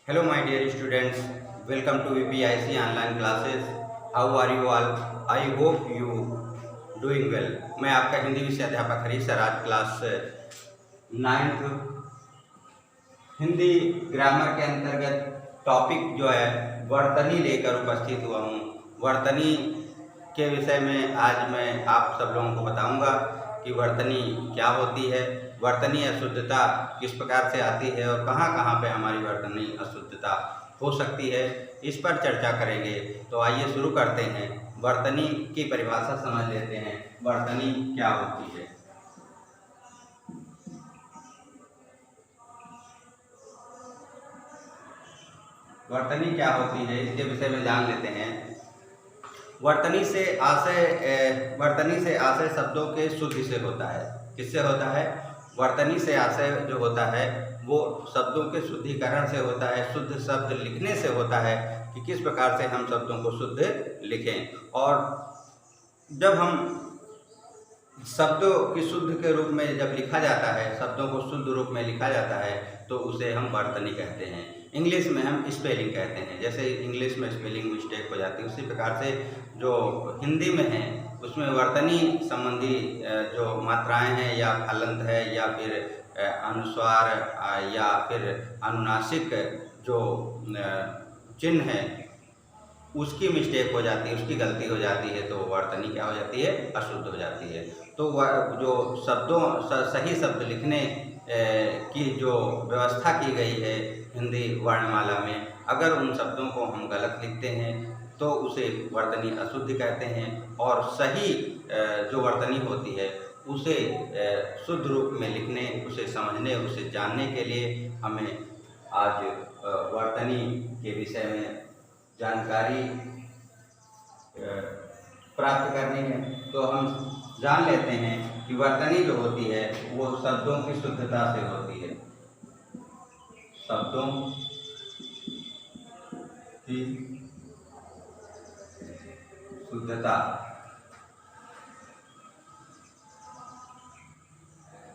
Hello my dear students, welcome to VPIC online classes. How are you all? I hope you doing well. मैं आपका हिंदी विषय अध्यापक Harish sir आज class 9th Hindi grammar के अंतर्गत topic जो है वर्तनी लेकर उपस्थित हुआ हूँ। वर्तनी के विषय में आज मैं आप सब लोगों को बताऊंगा कि वर्तनी क्या होती है, वर्तनी अशुद्धता किस प्रकार से आती है और कहाँ कहाँ पे हमारी वर्तनी अशुद्धता हो सकती है, इस पर चर्चा करेंगे। तो आइए शुरू करते हैं। वर्तनी की परिभाषा समझ लेते हैं। वर्तनी क्या होती है? वर्तनी क्या होती है इसके विषय में जान लेते हैं। वर्तनी से आशय शब्दों के शुद्धि से होता है। किससे होता है? वर्तनी से आशय जो होता है वो शब्दों के शुद्धिकरण से होता है। शुद्ध शब्द लिखने से होता है कि किस प्रकार से हम शब्दों को शुद्ध लिखें। और जब हम शब्दों की शुद्ध के रूप में जब लिखा जाता है, शब्दों को शुद्ध रूप में लिखा जाता है तो उसे हम वर्तनी कहते हैं। इंग्लिश में हम स्पेलिंग कहते हैं। जैसे इंग्लिश में स्पेलिंग मिस्टेक हो जाती है, उसी प्रकार से जो हिंदी में है उसमें वर्तनी संबंधी जो मात्राएं हैं या हलंत है या फिर अनुस्वार या फिर अनुनासिक जो चिन्ह है उसकी मिस्टेक हो जाती है, उसकी गलती हो जाती है तो वर्तनी क्या हो जाती है? अशुद्ध हो जाती है। तो जो शब्दों सही शब्द लिखने की जो व्यवस्था की गई है हिंदी वर्णमाला में, अगर उन शब्दों को हम गलत लिखते हैं तो उसे वर्तनी अशुद्ध कहते हैं। और सही जो वर्तनी होती है उसे शुद्ध रूप में लिखने, उसे समझने, उसे जानने के लिए हमें आज वर्तनी के विषय में जानकारी प्राप्त करनी है। तो हम जान लेते हैं कि वर्तनी जो होती है वो शब्दों की शुद्धता से होती है। शब्दों की शुद्धता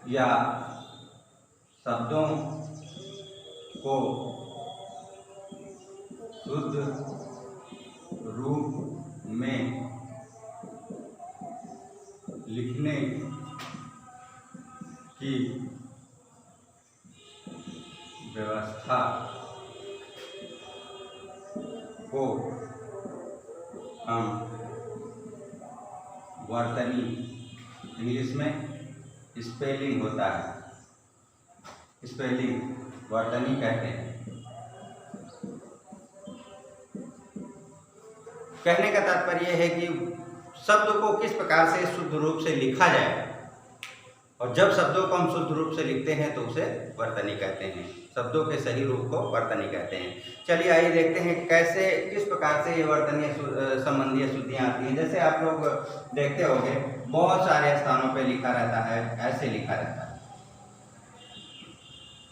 या शब्दों को शुद्ध रूप में लिखने की व्यवस्था को हम वर्तनी, इंग्लिश में स्पेलिंग होता है, स्पेलिंग वर्तनी कहते हैं। कहने का तात्पर्य है कि शब्द को किस प्रकार से शुद्ध रूप से लिखा जाए, और जब शब्दों को हम शुद्ध रूप से लिखते हैं तो उसे वर्तनी कहते हैं। शब्दों के सही रूप को वर्तनी कहते हैं। चलिए आइए देखते हैं कैसे, किस प्रकार से ये वर्तनी संबंधी अशुद्धियाँ आती हैं। जैसे आप लोग देखते होंगे बहुत सारे स्थानों पे लिखा रहता है, ऐसे लिखा रहता है,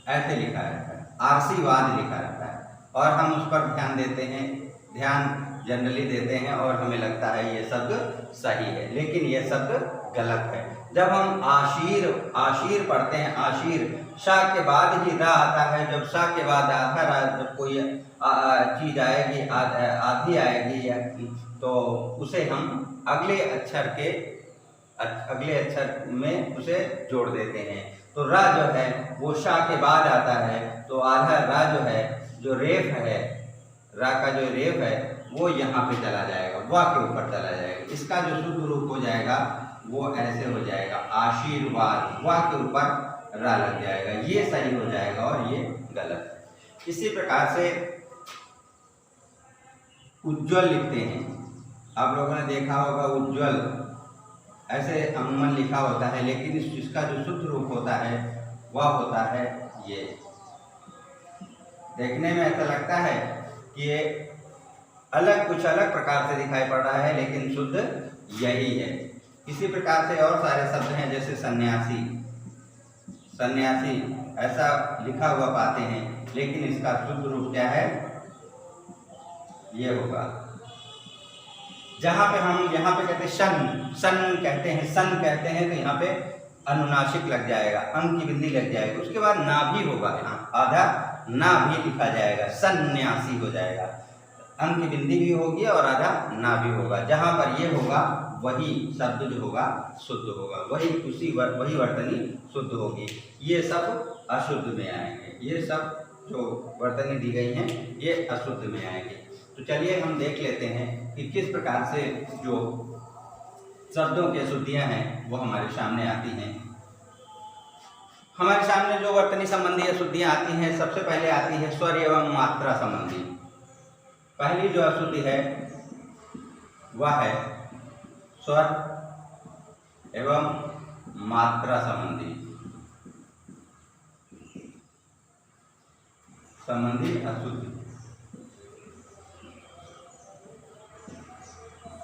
ऐसे लिखा रहता है, आरसीवाद लिखा रहता है, और हम उस पर ध्यान देते हैं, ध्यान जनरली देते हैं और हमें लगता है ये शब्द सही है, लेकिन ये शब्द गलत है। जब हम आशीर पढ़ते हैं, आशीर शा के बाद ही रा आता है। जब शा के बाद आधा रा, जब कोई चीज आएगी, आधी आएगी तो उसे हम अगले अक्षर में उसे जोड़ देते हैं। तो रा जो है वो शा के बाद आता है, तो आधा रा जो है, जो रेफ है, रा का जो रेफ है वो यहाँ पे चला जाएगा, वाह के ऊपर चला जाएगा। इसका जो शुद्ध रूप हो जाएगा वो ऐसे हो जाएगा, आशीर्वाद, वाह के ऊपर रा लग जाएगा, ये सही हो जाएगा और ये गलत। इसी प्रकार से उज्ज्वल लिखते हैं। आप लोगों ने देखा होगा उज्ज्वल ऐसे अमूमन लिखा होता है, लेकिन इसका जो शुद्ध रूप होता है वह होता है ये। देखने में ऐसा लगता है कि ये कुछ अलग प्रकार से दिखाई पड़ रहा है, लेकिन शुद्ध यही है। इसी प्रकार से और सारे शब्द हैं, जैसे सन्यासी, सन्यासी ऐसा लिखा हुआ पाते हैं, लेकिन इसका शुद्ध रूप क्या है? ये होगा। जहाँ पे हम यहाँ पे कहते हैं सन कहते हैं, सन कहते हैं, तो यहाँ पे अनुनासिक लग जाएगा, अंक की बिंदी लग जाएगी, उसके बाद ना भी होगा, यहाँ आधा ना भी लिखा जाएगा, सन्यासी हो जाएगा। अंक की बिंदी भी होगी और आधा ना भी होगा। जहाँ पर ये होगा वही शब्द जो होगा शुद्ध होगा, वही वर्तनी शुद्ध होगी। ये सब अशुद्ध में आएंगे, ये सब जो वर्तनी दी गई हैं ये अशुद्ध में आएंगे। तो चलिए हम देख लेते हैं कि किस प्रकार से जो शब्दों की अशुद्धियाँ हैं वो हमारे सामने आती हैं। हमारे सामने जो वर्तनी संबंधी अशुद्धियाँ आती हैं, सबसे पहले आती है स्वर एवं मात्रा संबंधी। पहली जो अशुद्धि है वह है स्वर एवं मात्रा संबंधी अशुद्धि।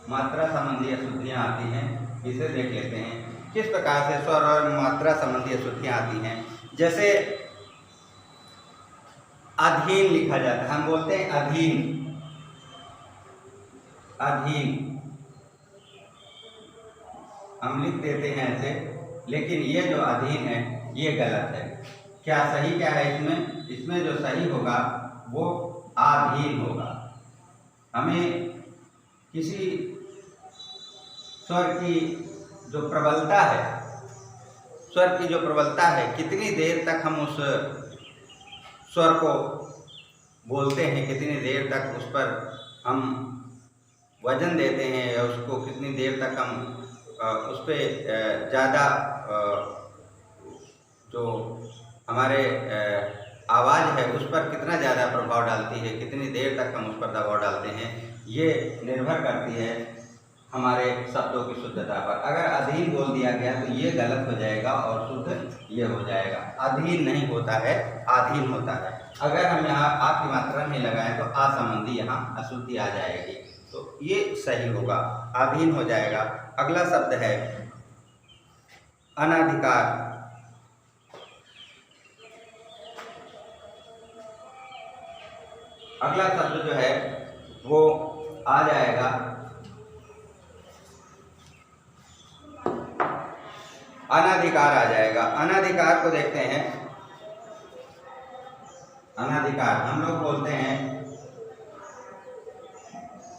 मात्रा संबंधी अशुद्धियाँ आती हैं, इसे देख लेते हैं किस प्रकार से स्वर और मात्रा संबंधी अशुद्धियाँ आती हैं। जैसे अधीन लिखा जाता है, हम बोलते हैं अधीन, हम लिख देते हैं ऐसे, लेकिन ये जो अधीन है ये गलत है। क्या सही क्या है इसमें जो सही होगा वो आधीन होगा। हमें किसी स्वर की जो प्रबलता है, कितनी देर तक हम उस स्वर को बोलते हैं, कितनी देर तक उस पर हम वजन देते हैं, या उसको कितनी देर तक हम उस पर ज़्यादा जो हमारे आवाज़ है उस पर कितना ज़्यादा प्रभाव डालती है, कितनी देर तक हम उस पर दबाव डालते हैं, ये निर्भर करती है हमारे शब्दों की शुद्धता पर। अगर अधीन बोल दिया गया तो ये गलत हो जाएगा और शुद्ध ये हो जाएगा। अधीन नहीं होता है, आधीन होता है। अगर हम यहाँ आ की मात्रा में लगाएं तो आ संबंधी यहाँ अशुद्धि आ जाएगी, तो ये सही होगा, अधीन हो जाएगा। अगला शब्द है अनाधिकार। अगला शब्द जो है वो आ जाएगा अनाधिकार, आ जाएगा। अनाधिकार को देखते हैं। अनाधिकार हम लोग बोलते हैं,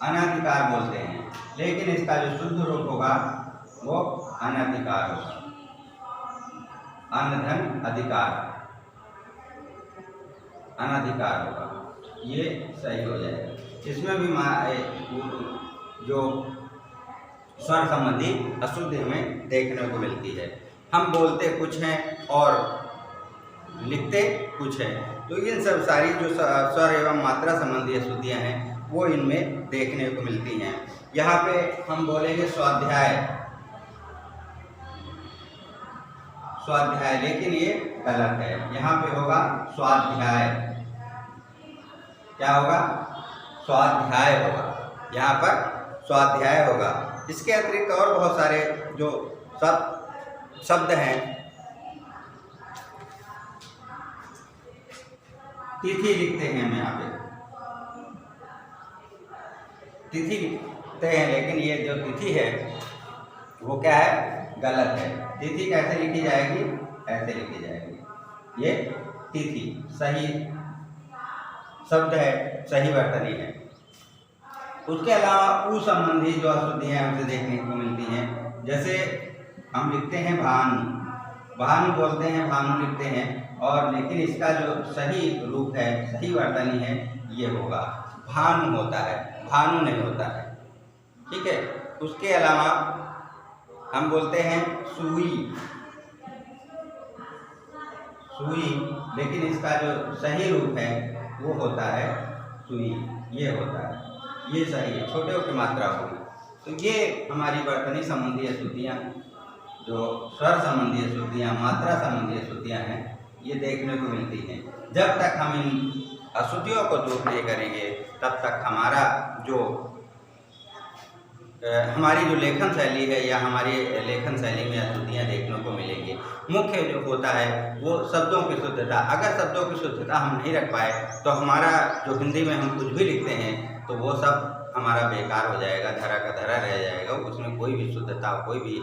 अनाधिकार बोलते हैं, लेकिन इसका जो शुद्ध रूप होगा वो अनाधिकार होगा। अन्न धन अधिकार, अनाधिकार होगा, ये सही हो जाएगा। इसमें भी जो स्वर संबंधी अशुद्धि हमें देखने को मिलती है। हम बोलते कुछ हैं और लिखते कुछ हैं, तो इन सब सारी जो स्वर एवं मात्रा संबंधी अशुद्धियाँ हैं वो इनमें देखने को मिलती हैं। यहाँ पे हम बोलेंगे स्वाध्याय, लेकिन ये गलत है। यहाँ पे होगा स्वाध्याय, क्या होगा? स्वाध्याय होगा, यहाँ पर स्वाध्याय होगा। इसके अतिरिक्त और बहुत सारे जो शब्द हैं, तिथि लिखते हैं, हम यहाँ पे तिथि लिखते हैं, लेकिन ये जो तिथि है वो क्या है? गलत है। तिथि कैसे लिखी जाएगी? ऐसे लिखी जाएगी। ये तिथि सही शब्द है, सही वर्तनी है। उसके अलावा उ संबंधी जो अशुद्धियाँ हमसे देखने को मिलती हैं, जैसे हम लिखते हैं भानु, भानु बोलते हैं, भानु लिखते हैं, और लेकिन इसका जो सही रूप है, सही वर्तनी है, ये होगा भानु होता है, भानु नहीं होता है। ठीक है। उसके अलावा हम बोलते हैं सुई, लेकिन इसका जो सही रूप है वो होता है सुई, ये होता है, ये सही है, छोटे की मात्रा होगी। तो ये हमारी वर्तनी संबंधी अशुद्धियाँ, जो स्वर संबंधी अशुद्धियाँ, मात्रा संबंधी अशुद्धियाँ हैं, ये देखने को मिलती हैं। जब तक हम इन अशुद्धियों को दूर नहीं करेंगे तब तक हमारा जो हमारी जो लेखन शैली है या हमारी लेखन शैली में अशुद्धियाँ देखने को मिलेंगी। मुख्य जो होता है वो शब्दों की शुद्धता। अगर शब्दों की शुद्धता हम नहीं रख पाए तो हमारा जो हिंदी में हम कुछ भी लिखते हैं तो वो सब हमारा बेकार हो जाएगा, धरा का धरा रह जाएगा। उसमें कोई भी शुद्धता, कोई भी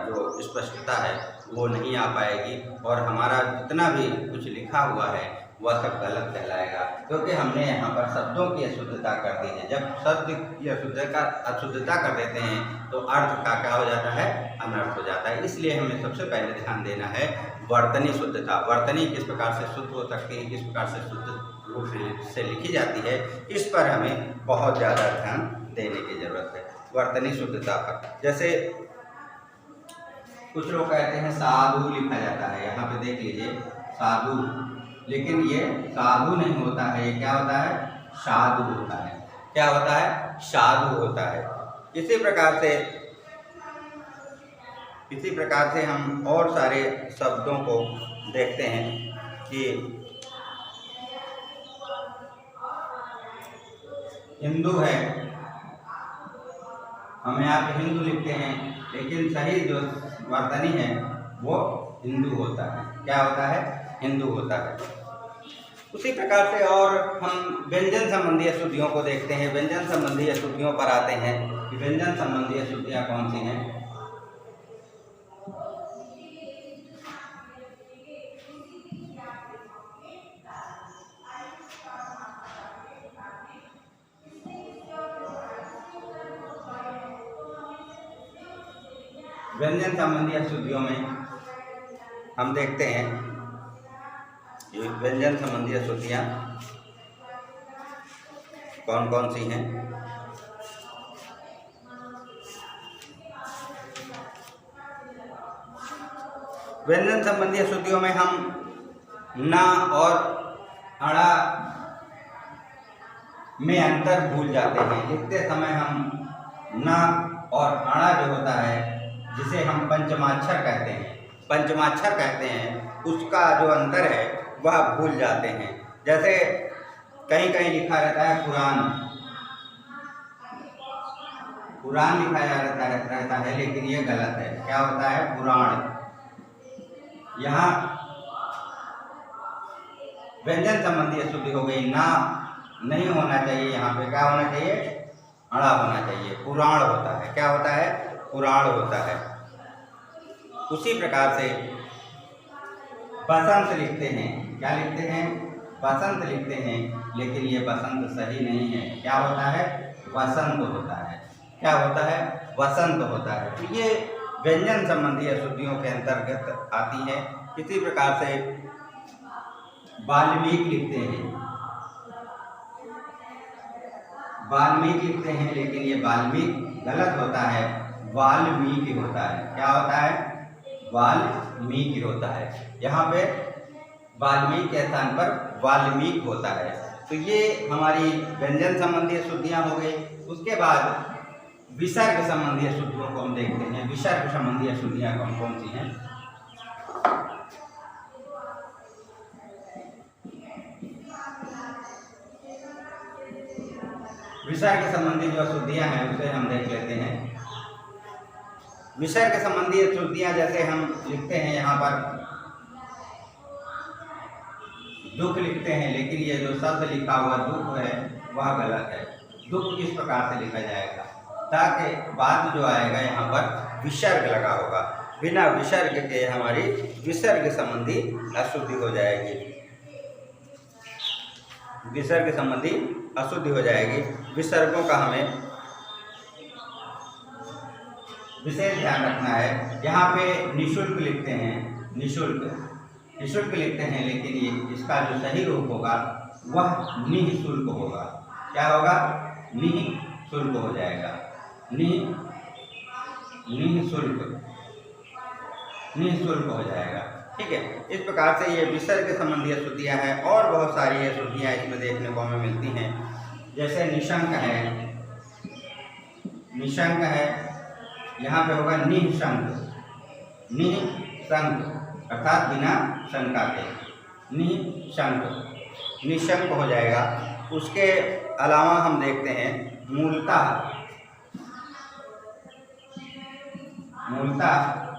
जो स्पष्टता है वो नहीं आ पाएगी, और हमारा जितना भी कुछ लिखा हुआ है वह सब गलत कहलाएगा, क्योंकि हमने यहाँ पर शब्दों की अशुद्धता कर दी है। जब शब्द की अशुद्धता कर देते हैं तो अर्थ का क्या हो जाता है, अनर्थ हो जाता है। इसलिए हमें सबसे पहले ध्यान देना है वर्तनी शुद्धता। वर्तनी किस प्रकार से शुद्ध हो सकती है, किस प्रकार से शुद्ध रूप से लिखी जाती है, इस पर हमें बहुत ज़्यादा ध्यान देने की जरूरत है। वर्तनी शुद्धता पर जैसे कुछ लोग कहते हैं साधु लिखा जाता है, यहाँ पे देख लीजिए साधु, लेकिन ये साधु नहीं होता है, ये क्या होता है, साधु होता है। क्या होता है, साधु होता है। इसी प्रकार से हम और सारे शब्दों को देखते हैं कि हिंदू है, हम यहाँ पे हिंदू लिखते हैं, लेकिन सही जो वर्तनी है वो हिंदू होता है। क्या होता है, हिंदू होता है। उसी प्रकार से और हम व्यंजन संबंधी अशुद्धियों को देखते हैं। व्यंजन संबंधी अशुद्धियों पर आते हैं कि व्यंजन संबंधी अशुद्धियाँ कौन सी हैं। व्यंजन संबंधी अशुद्धियों में हम देखते हैं कि व्यंजन संबंधी अशुद्धियाँ कौन कौन सी हैं। व्यंजन संबंधी अशुद्धियों में हम ना और अड़ा में अंतर भूल जाते हैं। लिखते समय हम ना और अड़ा जो होता है, जिसे हम पंचमाक्षर कहते हैं, उसका जो अंतर है वह भूल जाते हैं। जैसे कहीं कहीं लिखा रहता है पुराण लिखा रहता है, लेकिन ये गलत है। क्या होता है, पुराण। यहाँ व्यंजन संबंधी अशुद्धि हो गई, ना नहीं होना चाहिए, यहाँ पे क्या होना चाहिए, अड़ा होना चाहिए, पुराण होता है। क्या होता है, पुराण होता है। उसी प्रकार से बसंत लिखते हैं, क्या लिखते हैं, बसंत लिखते हैं, लेकिन ये बसंत सही नहीं है। क्या होता है, वसंत होता है। क्या होता है, वसंत होता है। तो ये व्यंजन संबंधी अशुद्धियों के अंतर्गत आती है। इसी प्रकार से वाल्मीकि लिखते हैं, लेकिन ये वाल्मीकि गलत होता है, वाल्मीकि होता है। क्या होता है, वाल्मीकि होता है। यहाँ पे वाल्मीकि के स्थान पर वाल्मीकि होता है। तो ये हमारी व्यंजन संबंधी अशुद्धियाँ हो गई। उसके बाद विसर्ग संबंधी अशुद्धियों को हम देखते हैं। विसर्ग संबंधी अशुद्धियाँ कौन कौन सी हैं। विसर्ग संबंधी जो अशुद्धियाँ हैं उसे हम देख लेते हैं। विसर्ग संबंधी अशुद्धियाँ जैसे हम लिखते हैं, यहाँ पर दुख लिखते हैं, लेकिन ये जो शब्द लिखा हुआ दुख है वह गलत है। दुख किस प्रकार से लिखा जाएगा, ताकि बाद जो आएगा यहाँ पर विसर्ग लगा होगा। बिना विसर्ग के हमारी विसर्ग संबंधी अशुद्धि हो जाएगी। विसर्ग संबंधी अशुद्धि हो जाएगी। विसर्गों का हमें विशेष ध्यान रखना है। यहाँ पे निःशुल्क लिखते हैं, निःशुल्क लिखते हैं, लेकिन ये इसका जो सही रूप होगा वह निःशुल्क होगा। क्या होगा, निःशुल्क हो जाएगा। निःशुल्क हो जाएगा। ठीक है। इस प्रकार से ये विसर्ग संबंधी अशुद्धियाँ हैं और बहुत सारी अशुद्धियाँ इसमें देखने को हमें मिलती हैं। जैसे निशंक है, यहाँ पे होगा निःशंक, अर्थात बिना शंका के निशंक हो जाएगा। उसके अलावा हम देखते हैं मूलतः,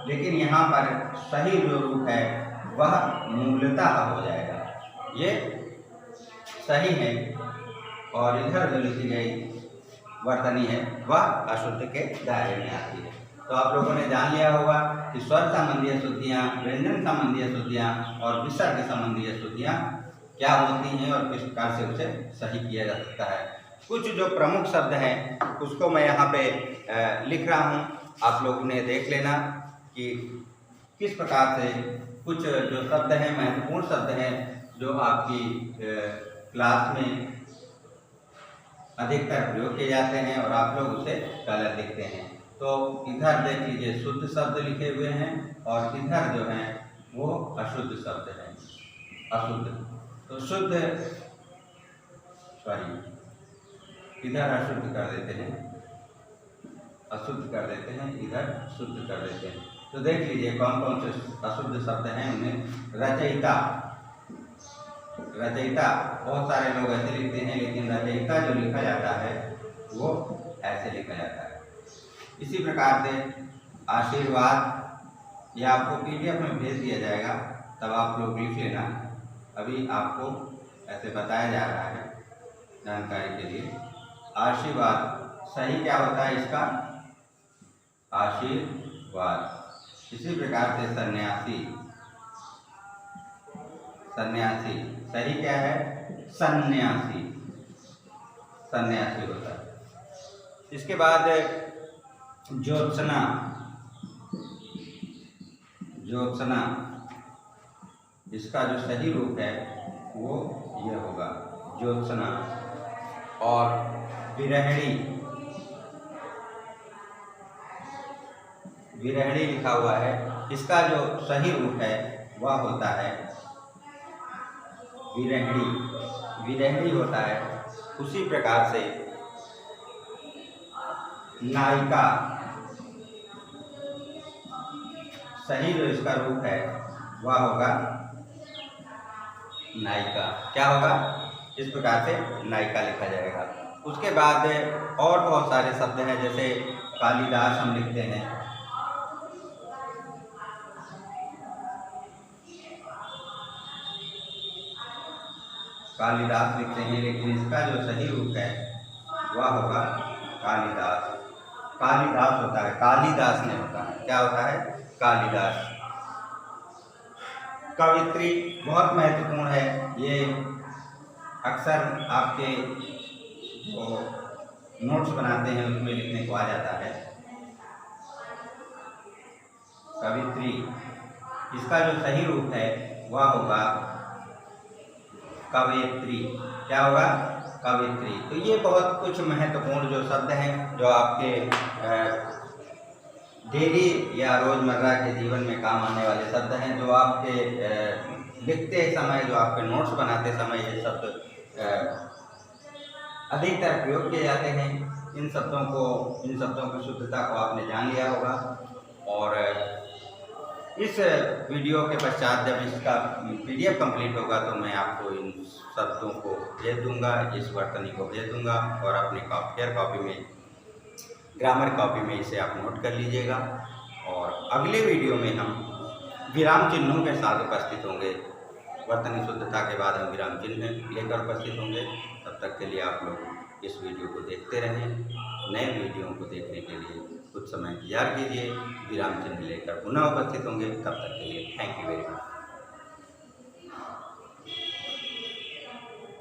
लेकिन यहाँ पर सही जो रूप है वह मूलतः हो जाएगा। ये सही है। और इधर जो लिखी गई वर्तनी है वह अशुद्ध के दायरे में आती है। तो आप लोगों ने जान लिया होगा कि स्वर संबंधी अशुद्धियाँ, व्यंजन संबंधी अशुद्धियाँ और विसर्ग संबंधी अशुद्धियाँ क्या होती हैं और किस प्रकार से उसे सही किया जा सकता है। कुछ जो प्रमुख शब्द हैं उसको मैं यहाँ पे लिख रहा हूँ, आप लोग उन्हें देख लेना कि किस प्रकार से कुछ जो शब्द हैं, महत्वपूर्ण शब्द हैं जो आपकी क्लास में अधिकतर प्रयोग किए जाते हैं और आप लोग उसे गलत लिखते हैं। तो इधर देख लीजिए शुद्ध शब्द लिखे हुए हैं और इधर जो हैं वो अशुद्ध शब्द हैं, अशुद्ध। तो शुद्ध, सॉरी, इधर अशुद्ध कर देते हैं, अशुद्ध कर देते हैं, इधर शुद्ध कर देते हैं। तो देख लीजिए कौन कौन से अशुद्ध शब्द हैं उन्हें। रचयिता, रचयिता बहुत सारे लोग ऐसे लिखते हैं, लेकिन रचयिता जो लिखा जाता है वो ऐसे लिखा जाता है। इसी प्रकार से आशीर्वाद, यह आपको PDF में भेज दिया जाएगा, तब आप लोग लिख लेना। अभी आपको ऐसे बताया जा रहा है जानकारी के लिए। आशीर्वाद सही क्या होता है इसका? आशीर्वाद। इसी प्रकार से सन्यासी, सन्यासी सही क्या है? सन्यासी, सन्यासी होता है। इसके बाद ज्योत्सना, ज्योत्सना, इसका जो सही रूप है वो ये होगा ज्योत्सना। और विरहणी, विरहणी लिखा हुआ है, इसका जो सही रूप है वह होता है विरहणी, विरहणी होता है। उसी प्रकार से नायिका, सही जो इसका रूप है वह होगा नायिका। क्या होगा? इस प्रकार से नायिका लिखा जाएगा। उसके बाद और बहुत सारे शब्द हैं, जैसे कालिदास हम लिखते हैं, कालिदास लिखते हैं, लेकिन इसका जो सही रूप है वह होगा कालिदास। कालिदास होता है, कालिदास नहीं होता है। क्या होता है? कालिदास। कवित्री बहुत महत्वपूर्ण है, ये अक्सर आपके जो नोट्स बनाते हैं उसमें लिखने को आ जाता है। कवित्री, इसका जो सही रूप है वह होगा कवयित्री। क्या होगा? कवयित्री। तो ये बहुत कुछ महत्वपूर्ण जो शब्द हैं जो आपके डेली या रोज़मर्रा के जीवन में काम आने वाले शब्द हैं, जो आपके लिखते समय, जो आपके नोट्स बनाते समय ये शब्द अधिकतर प्रयोग किए जाते हैं। इन शब्दों की शुद्धता को आपने जान लिया होगा। और इस वीडियो के पश्चात जब इसका PDF कंप्लीट होगा तो मैं आपको इन शब्दों को भेज दूंगा, इस वर्तनी को भेज दूंगा और अपनी फेयर कॉपी में, ग्रामर कॉपी में इसे आप नोट कर लीजिएगा। और अगले वीडियो में हम विराम चिन्हों के साथ उपस्थित होंगे। वर्तनी शुद्धता के बाद हम विराम चिन्ह लेकर उपस्थित होंगे। तब तक के लिए आप लोग इस वीडियो को देखते रहें। नए वीडियो को देखने के लिए कुछ समय इंतजार कीजिए। विराम चिन्ह लेकर पुनः उपस्थित होंगे। तब तक के लिए थैंक यू वेरी मच।